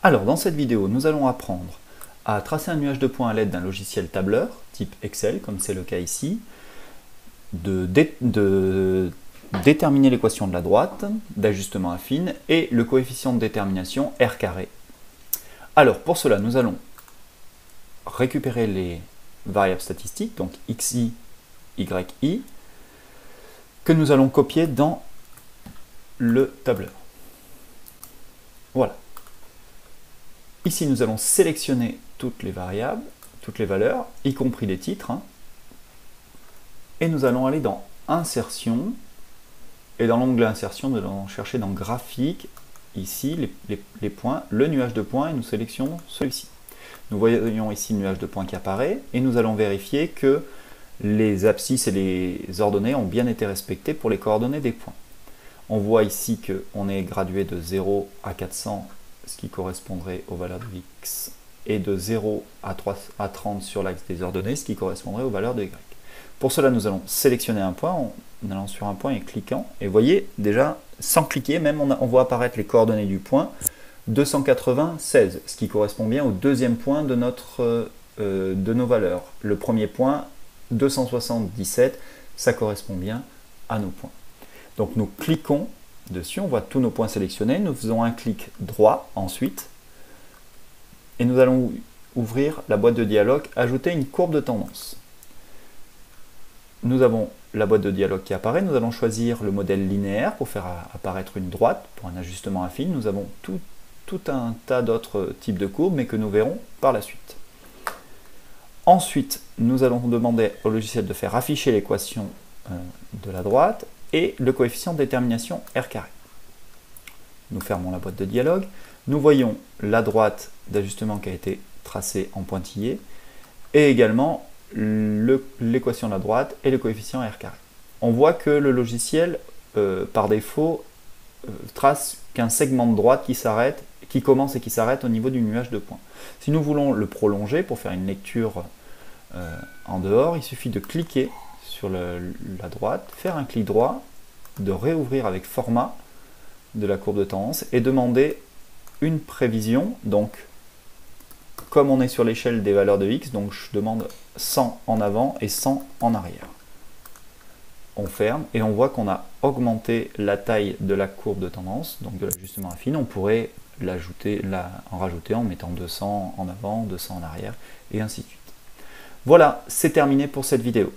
Alors, dans cette vidéo, nous allons apprendre à tracer un nuage de points à l'aide d'un logiciel tableur, type Excel, comme c'est le cas ici, de déterminer l'équation de la droite, d'ajustement affine, et le coefficient de détermination R carré. Alors, pour cela, nous allons récupérer les variables statistiques, donc xi, yi, que nous allons copier dans le tableur. Voilà. Ici, nous allons sélectionner toutes les variables, toutes les valeurs, y compris les titres. Et nous allons aller dans Insertion. Et dans l'onglet Insertion, nous allons chercher dans Graphique, ici, les points, le nuage de points, et nous sélectionnons celui-ci. Nous voyons ici le nuage de points qui apparaît, et nous allons vérifier que les abscisses et les ordonnées ont bien été respectées pour les coordonnées des points. On voit ici qu'on est gradué de 0 à 400, ce qui correspondrait aux valeurs de x, et de 0 à 30 sur l'axe des ordonnées, ce qui correspondrait aux valeurs de y. Pour cela, nous allons sélectionner un point en allant sur un point et cliquant. Et vous voyez, déjà, sans cliquer, même on voit apparaître les coordonnées du point, 296, ce qui correspond bien au deuxième point de nos valeurs. Le premier point, 277, ça correspond bien à nos points. Donc nous cliquons dessus, on voit tous nos points sélectionnés, nous faisons un clic droit ensuite, et nous allons ouvrir la boîte de dialogue, ajouter une courbe de tendance. Nous avons la boîte de dialogue qui apparaît, nous allons choisir le modèle linéaire pour faire apparaître une droite, pour un ajustement affine. Nous avons tout un tas d'autres types de courbes, mais que nous verrons par la suite. Ensuite, nous allons demander au logiciel de faire afficher l'équation de la droite et le coefficient de détermination R carré. Nous fermons la boîte de dialogue. Nous voyons la droite d'ajustement qui a été tracée en pointillé et également l'équation de la droite et le coefficient R carré. On voit que le logiciel, par défaut, trace qu'un segment de droite qui commence et qui s'arrête au niveau du nuage de points. Si nous voulons le prolonger pour faire une lecture en dehors, il suffit de cliquer sur la droite, faire un clic droit, de réouvrir avec format de la courbe de tendance et demander une prévision. Donc, comme on est sur l'échelle des valeurs de x, donc je demande 100 en avant et 100 en arrière. On ferme et on voit qu'on a augmenté la taille de la courbe de tendance, donc de l'ajustement affine. On pourrait en rajouter en mettant 200 en avant, 200 en arrière, et ainsi de suite. Voilà, c'est terminé pour cette vidéo.